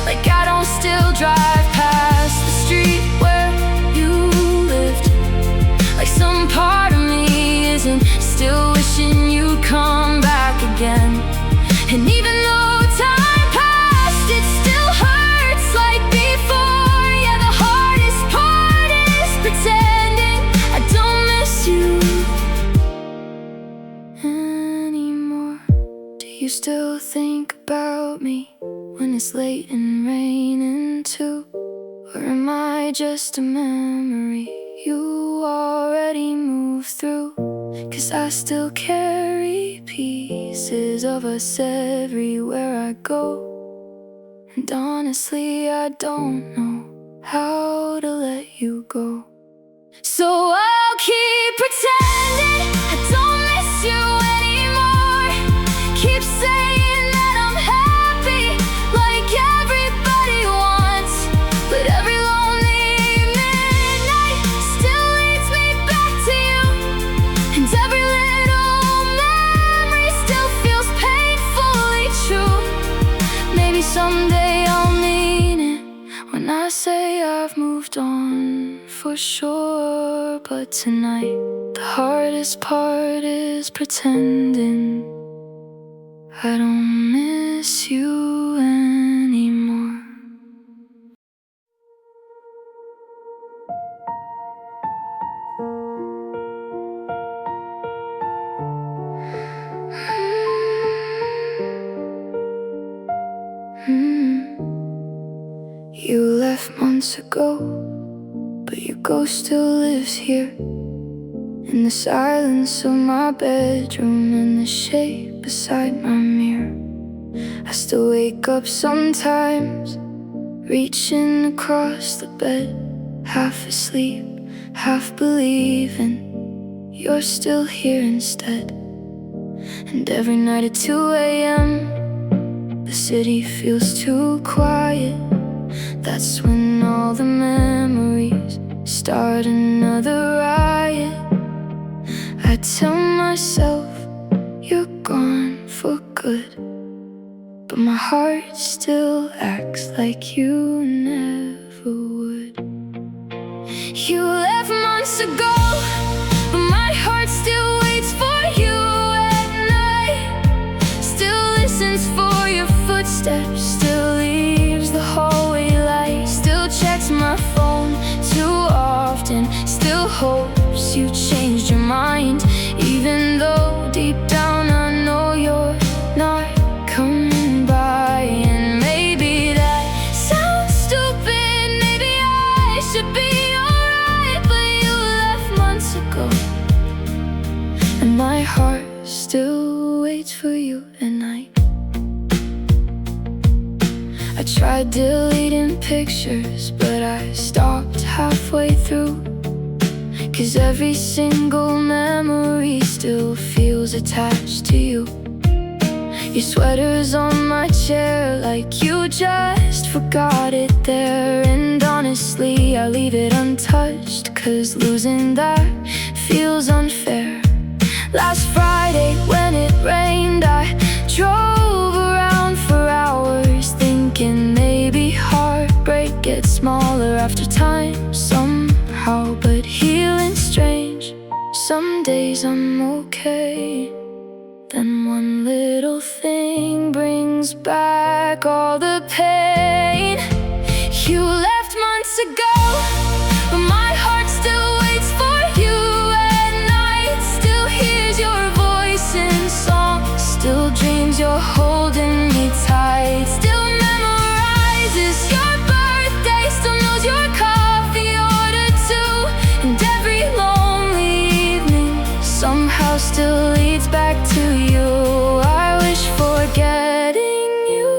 like I don't still drive past the street where you lived, like some part of me isn't still wishing you'd come back again. And even though time passed, it still hurts like before. Yeah, the hardest part is pretending I don't miss you anymore. Do you still think about me when it's late and raining too? Or am I just a memory you already moved through? 'Cause I still carry pieces of us everywhere I go, and honestly I don't know how to let you go. So I'll keep pretending I don't miss you anymore, keep saying that I'm happy like everybody wants, but every lonely midnight still leads me back to you, and every little memory still feels painfully true. Maybe someday I'll mean it when I say I've moved on for sure, but tonight the hardest part is pretending I don't miss you anymore. ago, but your ghost still lives here, in the silence of my bedroom, in the shade beside my mirror. I still wake up sometimes, reaching across the bed, half asleep, half believing you're still here instead. And every night at 2 a.m., the city feels too quiet. That's when all the memories start another riot. I tell myself you're gone for good, but my heart still acts like you never would. You left months ago, but my heart still waits for you at night. Still listens for your footsteps, still leaves the hallway light, still checks my phone too often, still hopes you changed your mind, even though deep down I know you're not coming by. And maybe that sounds stupid, maybe I should be alright, but you left months ago, and my heart still waits for you at night. I tried deleting pictures, but I stopped halfway through, 'cause every single memory still feels attached to you. Your sweater's on my chair like you just forgot it there. And honestly, I leave it untouched, 'cause losing that feels unfair. Last Friday when it rained, I drove around for hours, thinking maybe heartbreak gets smaller after time somehow. But healing's strange, some days I'm okay, then one little thing brings back all the pain. You left months ago, but my heart still waits for you at night, still hears your voice in song, still dreams you're holding me tight, still memorizes your birthday, still knows your coffee order too. And every lonely evening somehow still leads back to you. I wish forgetting you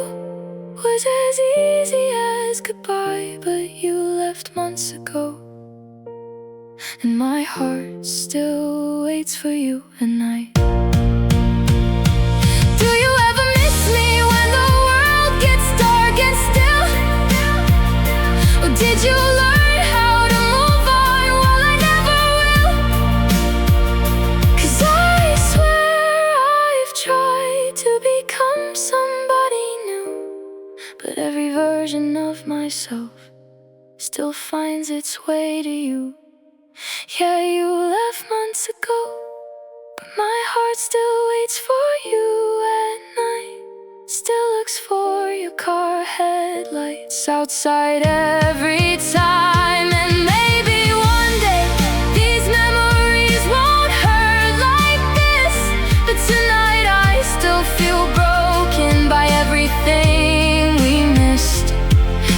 was as easy as goodbye, but you left months ago, and my heart still waits for you at night. Do you ever miss me when the world gets dark and still? Or did you learn how to move on while I never will? 'Cause I swear I've tried to become somebody new, but every version of myself still finds its way to you. Yeah, you left months ago, but my heart still waits for you at night, still looks for your car headlights outside every time. And maybe one day these memories won't hurt like this, but tonight I still feel broken by everything we missed.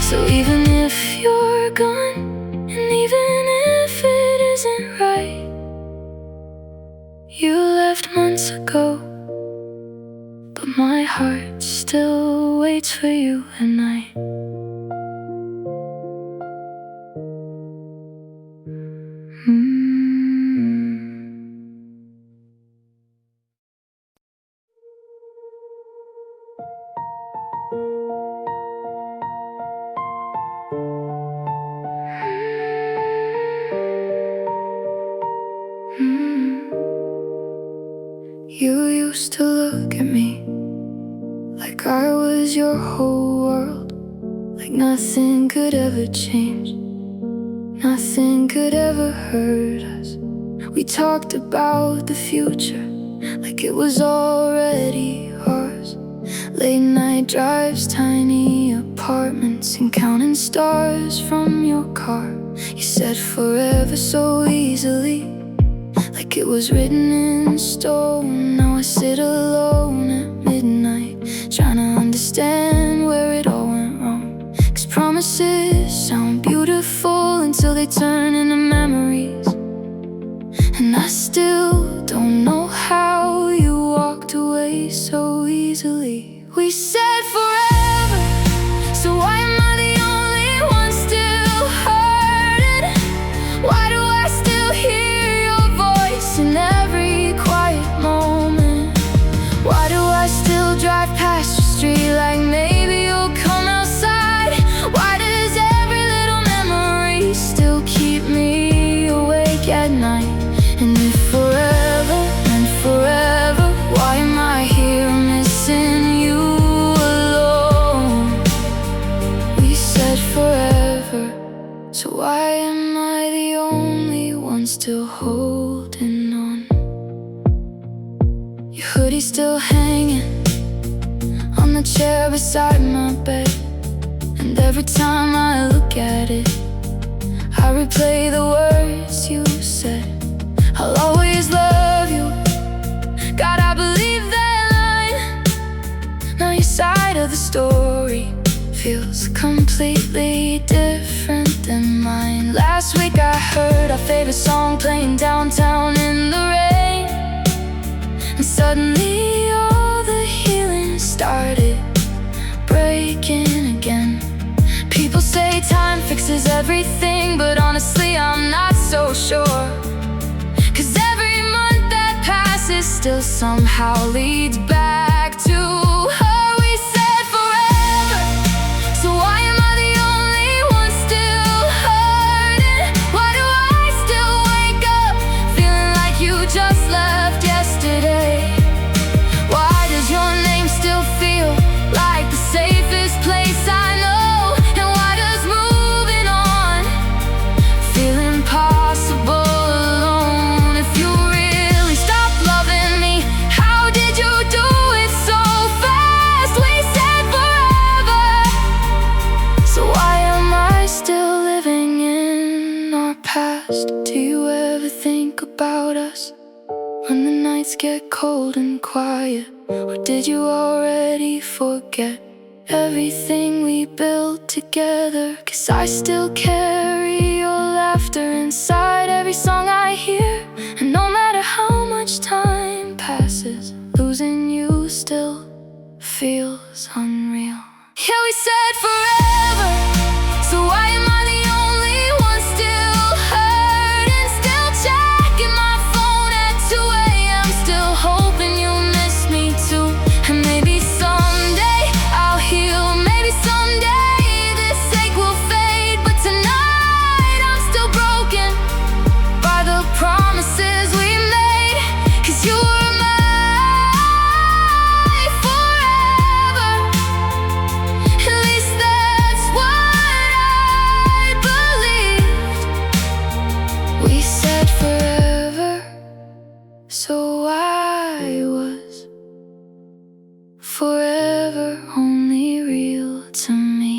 So even if you're gone, and even if it isn't right, you left months ago, but my heart still waits for you at night. You used to look at me like I was your whole world, like nothing could ever change, nothing could ever hurt us. We talked about the future like it was already ours. Late night drives, tiny apartments, and counting stars from your car. You said forever so easily, like it was written in stone. Now I sit alone at midnight, trying to understand where it all went wrong. 'Cause promises sound beautiful, till they turn into memories. And I still don't know how you walked away so easily. We said forever, so why am I the only one still hurting? Why do I still hear your voice in every quiet moment? Why do I still drive past your street like maybe you'll come outside? Why does every little memory still keep me awake at night? And if forever and forever, why am I here missing you alone? We said forever, so why am I the only one still holding on? Your hoodie still hanging on the chair beside my bed, and every time I look at it, I replay the words you said. I'll always love you, God, I believe that line. Now your side of the story feels completely different than mine. Last week I heard our favorite song playing downtown in the rain, and suddenly all the healing started breaking again. People say time fixes everything, but honestly I'm not so sure. 'Cause every month that passes still somehow leads back to her. We said forever, so why am I the only one still hurting? Why do I still wake up feeling like you just left yesterday? Why does your name still feel like the safest place I know? And why does moving on feel impossible? Do you ever think about us when the nights get cold and quiet? Or did you already forget everything we built together? 'Cause I still carry your laughter inside every song I hear, and no matter how much time passes, losing you still feels unreal. Yeah, we said forever, so why am I the only one still hurting? Still checking my phone at 2 a.m. Still hoping you miss me too. And maybe someday I'll heal, maybe someday this ache will fade. But tonight I'm still broken by the promises we made. 'Cause you were my forever, at least that's what I believed. We said forever, so I was forever only real to me.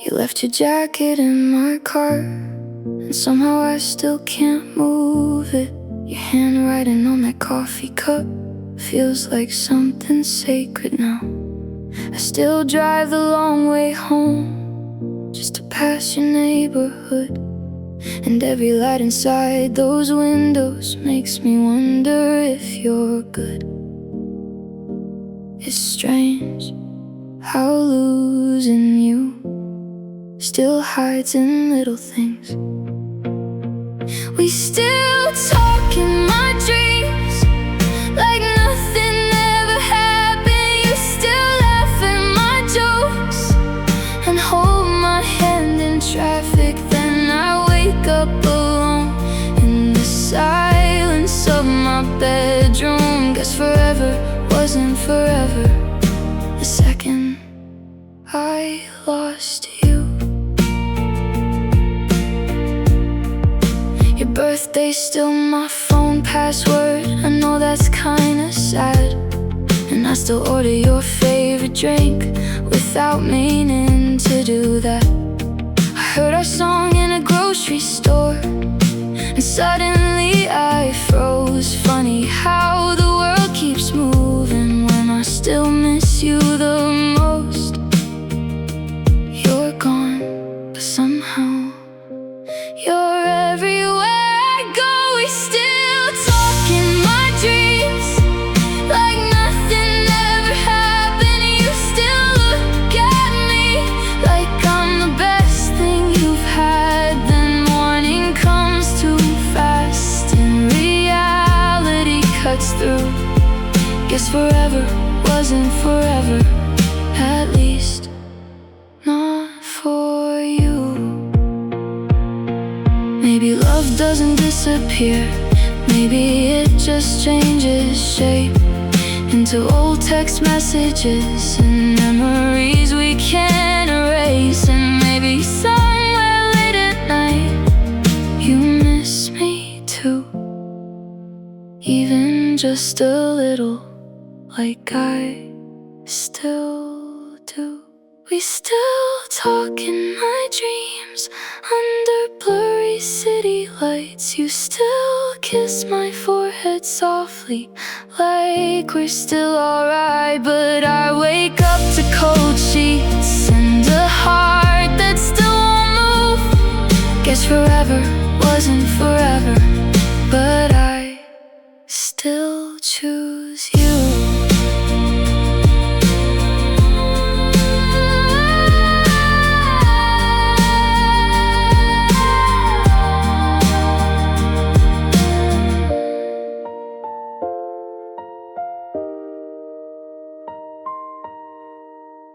You left your jacket in my car, and somehow I still can't move it. Your handwriting on that coffee cup feels like something sacred now. I still drive the long way home just to pass your neighborhood, and every light inside those windows makes me wonder if you're good. It's strange how losing you still hides in little things. We still talk in my dreams like nothing ever happened. You still laugh at my jokes and hold my hand in traffic. Then I wake up alone in the silence of my bedroom. Guess forever wasn't forever the second I lost you. Your birthday's still my phone password. I know that's kinda sad, and I still order your favorite drink without meaning to do that. I heard our song in a grocery store, and suddenly I froze. Funny how the world keeps moving when I still miss you the most. You're gone, but somehow you're everywhere I go. We still talk in my dreams like nothing ever happened. You still look at me like I'm the best thing you've had. Then morning comes too fast and reality cuts through. Guess forever wasn't forever, at least not for you. Maybe love doesn't disappear, maybe it just changes shape into old text messages and memories we can't erase. And maybe somewhere late at night you miss me too, even just a little, like I still do. We still talk in my dreams under blurry city lights. You still kiss my forehead softly like we're still alright. But I wake up to cold sheets and a heart that still won't move. Guess forever wasn't forever, but I still choose you.